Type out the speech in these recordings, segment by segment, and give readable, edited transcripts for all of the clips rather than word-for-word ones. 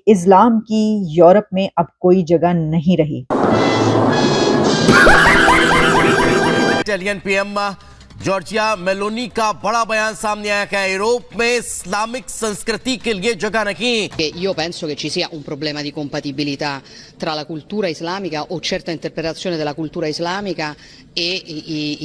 इस्लाम की यूरोप में अब कोई जगह नहीं रही। इटालियन पीएम जॉर्जिया मेलोनी का बड़ा बयान सामने आया कि यूरोप में इस्लामिक संस्कृति के लिए जगह नहीं। Io penso che ci sia un problema di compatibilità tra la cultura islamica o certa interpretazione della cultura islamica e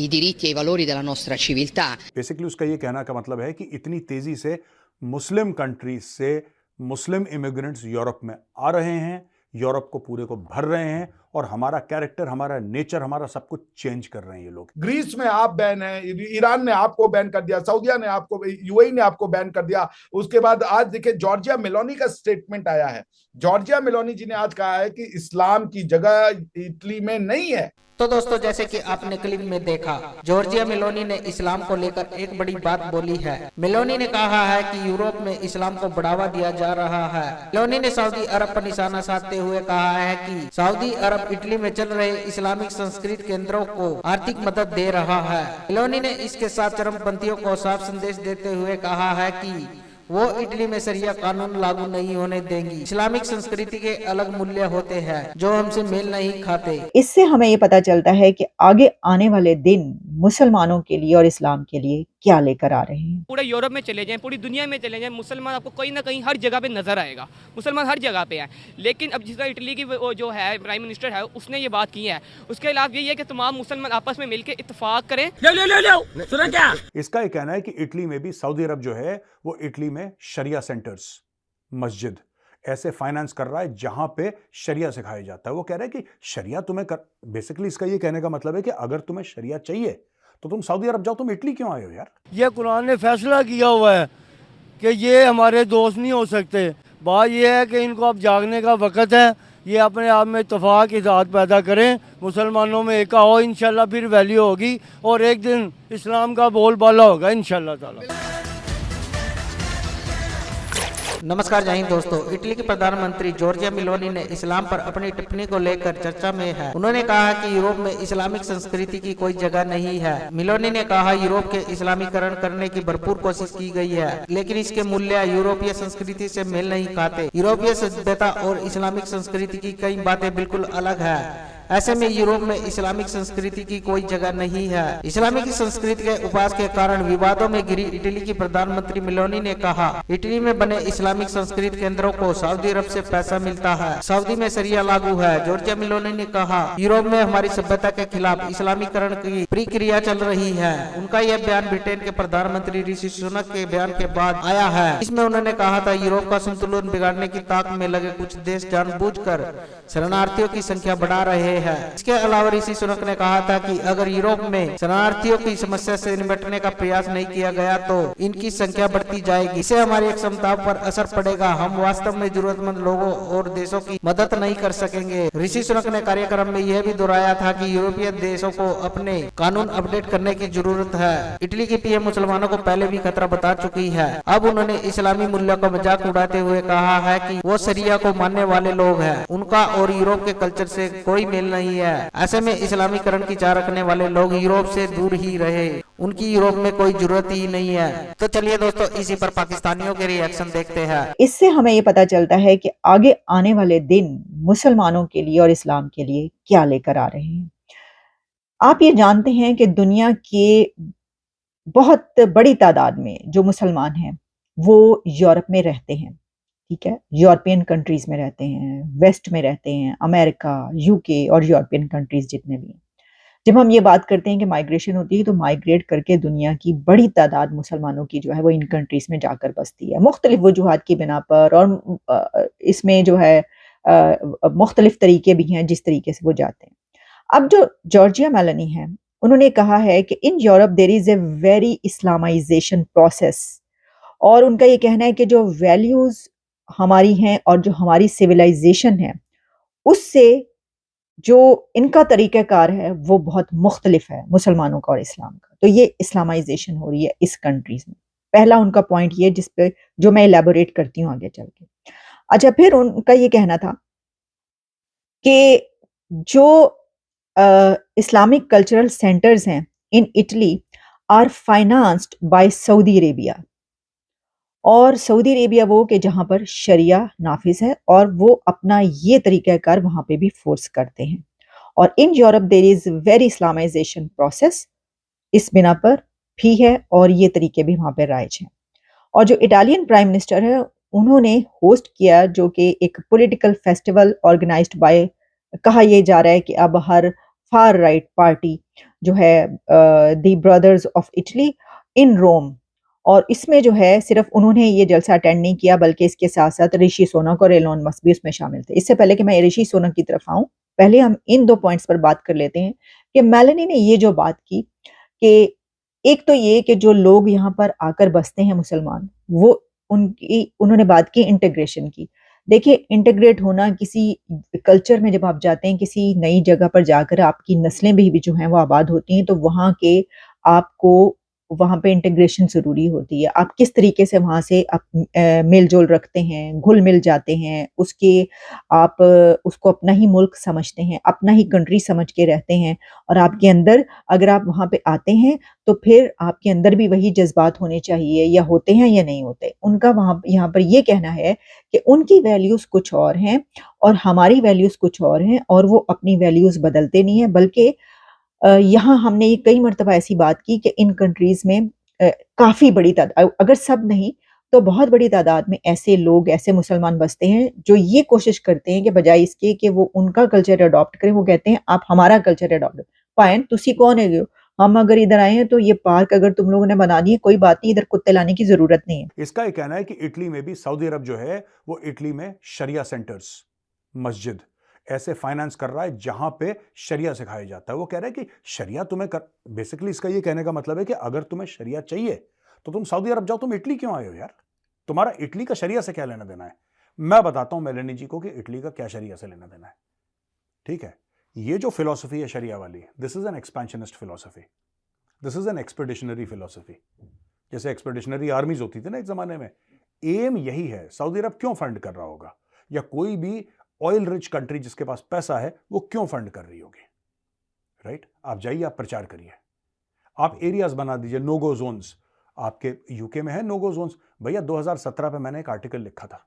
i diritti e i valori della nostra civiltà. Basically उसका ये कहना का मतलब है कि इतनी तेजी से मुस्लिम कंट्रीज से मुस्लिम इमिग्रेंट्स यूरोप में आ रहे हैं, यूरोप को पूरे को भर रहे हैं और हमारा कैरेक्टर, हमारा नेचर, हमारा सब कुछ चेंज कर रहे हैं ये लोग। ग्रीस में आप बैन है, ईरान ने आपको बैन कर दिया, सऊदिया ने आपको, यूएई ने आपको बैन कर दिया। उसके बाद आज देखिए जॉर्जिया मेलोनी का स्टेटमेंट आया है। जॉर्जिया मेलोनी जी ने आज कहा है कि इस्लाम की जगह इटली में नहीं है। तो दोस्तों, जैसे कि आपने क्लिप में देखा, जॉर्जिया मेलोनी ने इस्लाम को लेकर एक बड़ी बात बोली है। मेलोनी ने कहा है कि यूरोप में इस्लाम को बढ़ावा दिया जा रहा है। मेलोनी ने सऊदी अरब पर निशाना साधते हुए कहा है कि सऊदी अरब इटली में चल रहे इस्लामिक संस्कृत केंद्रों को आर्थिक मदद दे रहा है। मेलोनी ने इसके साथ चरमपंथियों को साफ संदेश देते हुए कहा है कि वो इटली में शरिया कानून लागू नहीं होने देंगी। इस्लामिक संस्कृति के अलग मूल्य होते हैं जो हमसे मेल नहीं खाते। इससे हमें ये पता चलता है कि आगे आने वाले दिन मुसलमानों के लिए और इस्लाम के लिए क्या लेकर आ रहे हैं। पूरे यूरोप में चले जाएं, पूरी दुनिया में चले जाएं, मुसलमान आपको कहीं ना कहीं हर जगह पे नजर आएगा। मुसलमान हर जगह पे है। लेकिन अब जिसका इटली की वो जो है प्राइम मिनिस्टर है, उसने ये बात की है। उसके खिलाफ यही है कि तमाम मुसलमान आपस में मिलकर इत्तेफाक करें। लो सुना क्या? इसका ये कहना है कि इटली में भी सऊदी अरब जो है वो इटली में शरिया सेंटर्स, मस्जिद ऐसे फाइनेंस कर रहा है जहां पे शरिया सिखाया जाता है। वो कह रहा है कि शरिया तुम्हें कर, बेसिकली इसका ये कहने का मतलब है कि अगर तुम्हें शरिया चाहिए तो तुम सऊदी अरब जाओ, तुम इटली क्यों आए हो यार? ये कुरान ने फैसला किया हुआ है कि ये हमारे दोस्त नहीं हो सकते। बात ये है कि इनको अब जागने का वक्त है। ये अपने आप में इत्तेफाक इत्तेहाद पैदा करें, मुसलमानों में एका हो, इंशाल्लाह फिर वैल्यू होगी और एक दिन इस्लाम का बोलबाला होगा इंशाल्लाह ताला। नमस्कार, जय हिंद दोस्तों। इटली के प्रधानमंत्री जॉर्जिया मेलोनी ने इस्लाम पर अपनी टिप्पणी को लेकर चर्चा में है। उन्होंने कहा कि यूरोप में इस्लामिक संस्कृति की कोई जगह नहीं है। मेलोनी ने कहा यूरोप के इस्लामीकरण करने की भरपूर कोशिश की गई है, लेकिन इसके मूल्य यूरोपीय संस्कृति से मेल नहीं खाते। यूरोपीय सभ्यता और इस्लामिक संस्कृति की कई बातें बिल्कुल अलग है। ऐसे में यूरोप में इस्लामिक संस्कृति की कोई जगह नहीं है। इस्लामिक संस्कृति के उपास के कारण विवादों में घिरी इटली की प्रधानमंत्री मेलोनी ने कहा, इटली में बने इस्लामिक संस्कृत केंद्रों को सऊदी अरब से पैसा मिलता है। सऊदी में शरिया लागू है। जॉर्जिया मेलोनी ने कहा, यूरोप में हमारी सभ्यता के खिलाफ इस्लामीकरण की प्रक्रिया चल रही है। उनका यह बयान ब्रिटेन के प्रधानमंत्री ऋषि सुनक के बयान के बाद आया है। इसमें उन्होंने कहा था, यूरोप का संतुलन बिगाड़ने की ताक में लगे कुछ देश जानबूझकर शरणार्थियों की संख्या बढ़ा रहे हैं। इसके अलावा ऋषि सुनक ने कहा था कि अगर यूरोप में शरणार्थियों की समस्या से निपटने का प्रयास नहीं किया गया तो इनकी संख्या बढ़ती जाएगी। इससे हमारी क्षमता पर असर पड़ेगा। हम वास्तव में जरूरतमंद लोगों और देशों की मदद नहीं कर सकेंगे। ऋषि सुनक ने कार्यक्रम में यह भी दोहराया था कि यूरोपीय देशों को अपने कानून अपडेट करने की जरूरत है। इटली की पीएम मुसलमानों को पहले भी खतरा बता चुकी है। अब उन्होंने इस्लामी मूल्यों का मजाक उड़ाते हुए कहा है कि वो शरिया को मानने वाले लोग हैं। उनका और यूरोप के कल्चर से कोई मेल नहीं है। ऐसे में इस्लामीकरण की चाह रखने वाले लोग यूरोप से दूर ही रहे। उनकी यूरोप में कोई जरूरत ही नहीं है। तो चलिए दोस्तों, इसी पर पाकिस्तानियों के रिएक्शन देखते हैं। इससे हमें ये पता चलता है कि आगे आने वाले दिन मुसलमानों के लिए और इस्लाम के लिए क्या लेकर आ रहे हैं। आप ये जानते हैं कि दुनिया के बहुत बड़ी तादाद में जो मुसलमान हैं वो यूरोप में रहते हैं। ठीक है, यूरोपियन कंट्रीज में रहते हैं, वेस्ट में रहते हैं, अमेरिका, यूके और यूरोपियन कंट्रीज जितने भी हैं। जब हम ये बात करते हैं कि माइग्रेशन होती है, तो माइग्रेट करके दुनिया की बड़ी तादाद मुसलमानों की जो है वो इन कंट्रीज में जाकर बसती है, मुख्तलिफ वजूहात की बिना पर। और इसमें जो है मुख्तलिफ तरीके भी हैं जिस तरीके से वो जाते हैं। अब जो जॉर्जिया मेलोनी है, उन्होंने कहा है कि in Europe there is a very Islamisation process. और उनका ये कहना है कि जो वैल्यूज हमारी हैं और जो हमारी सिविलाइजेशन है, उससे जो इनका तरीक़ाकार है वो बहुत मुख्तलिफ है मुसलमानों का और इस्लाम का। तो ये इस्लामाइजेशन हो रही है इस कंट्रीज में। पहला उनका पॉइंट ये, जिस पे जो मैं इलेबोरेट करती हूँ आगे चल के। अच्छा, फिर उनका ये कहना था कि जो इस्लामिक कल्चरल सेंटर्स हैं in Italy are financed by Saudi Arabia. और सऊदी अरेबिया वो कि जहाँ पर शरिया नाफिज है और वो अपना ये तरीक़ाकार वहाँ पे भी फोर्स करते हैं। और in Europe there is very Islamisation process इस बिना पर भी है और ये तरीके भी वहाँ पे राइज हैं। और जो इटालियन प्राइम मिनिस्टर है उन्होंने होस्ट किया जो कि एक पॉलिटिकल फेस्टिवल ऑर्गेनाइज्ड बाय, कहा यह जा रहा है कि अब हर फार राइट पार्टी जो है the brothers of Italy in Rome, और इसमें जो है सिर्फ उन्होंने ये जलसा अटेंड नहीं किया बल्कि इसके साथ साथ ऋषि सुनक और एलोन मस्क भी उसमें शामिल थे। इससे पहले कि मैं ऋषि सुनक की तरफ आऊं, पहले हम इन 2 पॉइंट्स पर बात कर लेते हैं कि मेलानी ने ये जो बात की कि एक तो ये कि जो लोग यहाँ पर आकर बसते हैं मुसलमान, वो उन्होंने बात की इंटीग्रेशन की। देखिए, इंटीग्रेट होना किसी कल्चर में जब आप जाते हैं, किसी नई जगह पर जाकर आपकी नस्लें भी जो हैं वो आबाद होती हैं, तो वहाँ के आपको वहाँ पे इंटीग्रेशन ज़रूरी होती है। आप किस तरीके से वहाँ से मेल-जोल रखते हैं, घुल-मिल जाते हैं, आप उसको अपना ही मुल्क समझते हैं, अपना ही कंट्री समझ के रहते हैं, और आपके अंदर अगर आप वहाँ पे आते हैं तो फिर आपके अंदर भी वही जज़्बात होने चाहिए, या होते हैं या नहीं होते। उनका यहाँ पर ये कहना है कि उनकी वैल्यूज़ कुछ और हैं और हमारी वैल्यूज़ कुछ और हैं, और वो अपनी वैल्यूज़ बदलते नहीं हैं, बल्कि यहाँ हमने ये कई मर्तबा ऐसी बात की कि इन कंट्रीज़ में काफ़ी बड़ी अगर सब नहीं तो बहुत बड़ी तादाद में ऐसे लोग, ऐसे मुसलमान बसते हैं जो ये कोशिश करते हैं कि बजाय इसके कि वो उनका कल्चर अडॉप्ट करें, वो कहते हैं आप हमारा कल्चर अडॉप्ट पाएं, तुसी कौन है, हम अगर इधर आए हैं तो ये पार्क अगर तुम लोगों ने बना दिए, कोई बात नहीं, इधर कुत्ते लाने की जरूरत नहीं है। इसका ये कहना है कि इटली में भी सऊदी अरब जो है वो इटली में शरिया सेंटर्स, मस्जिद ऐसे फाइनेंस कर रहा है जहां पे शरिया सिखाया जाता है। वो कह रहा है कि शरिया तुम्हें बेसिकली इसका ये कहने का मतलब है कि अगर तुम्हें शरिया चाहिए तो तुम सऊदी अरब जाओ, तुम इटली क्यों आए हो यार, तुम्हारा इटली का शरिया से क्या लेना देना है। मैं बताता हूं मेलेनी जी को कि इटली का क्या शरिया से लेना देना है। ठीक है, ये जो फिलॉसफी है शरिया वाली, this is an expansionist philosophy, this is an expeditionary philosophy. जैसे एक्सपेडिशनरी आर्मीज होती थी ना एक जमाने में, एम यही है। सऊदी अरब क्यों फंड कर रहा होगा, या कोई भी ऑयल रिच कंट्री जिसके पास पैसा है वो क्यों फंड कर रही होगी, राइट? आप जाइए, आप प्रचार करिए, आप एरियाज बना दीजिए, नो गो जोन्स। आपके यूके में है नो गो जोन्स। भैया 2017 पे मैंने एक आर्टिकल लिखा था,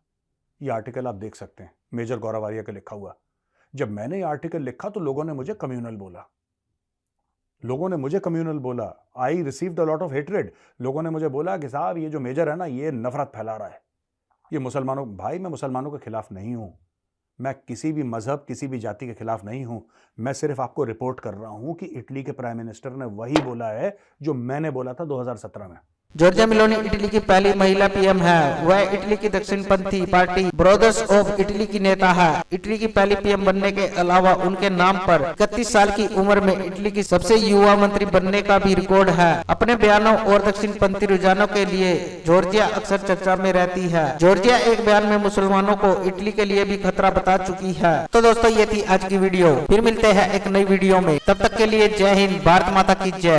ये आर्टिकल आप देख सकते हैं, मेजर गौरवारिया का लिखा हुआ। जब मैंने ये आर्टिकल लिखा तो लोगों ने मुझे कम्युनल बोला, I received a lot of hatred. लोगों ने मुझे बोला कि साहब ये जो मेजर है ना, ये नफरत फैला रहा है, ये मुसलमानों। भाई मैं मुसलमानों के खिलाफ नहीं हूं, मैं किसी भी मजहब, किसी भी जाति के खिलाफ नहीं हूं। मैं सिर्फ आपको रिपोर्ट कर रहा हूं कि इटली के प्राइम मिनिस्टर ने वही बोला है जो मैंने बोला था 2017 में। जॉर्जिया मेलोनी इटली की पहली महिला पीएम है। वह इटली की दक्षिणपंथी पार्टी ब्रदर्स ऑफ इटली की नेता है। इटली की पहली पीएम बनने के अलावा उनके नाम पर 31 साल की उम्र में इटली की सबसे युवा मंत्री बनने का भी रिकॉर्ड है। अपने बयानों और दक्षिणपंथी रुझानों के लिए जॉर्जिया अक्सर चर्चा में रहती है। जॉर्जिया एक बयान में मुसलमानों को इटली के लिए भी खतरा बता चुकी है। तो दोस्तों, ये थी आज की वीडियो, फिर मिलते हैं एक नई वीडियो में। तब तक के लिए जय हिंद, भारत माता की जय।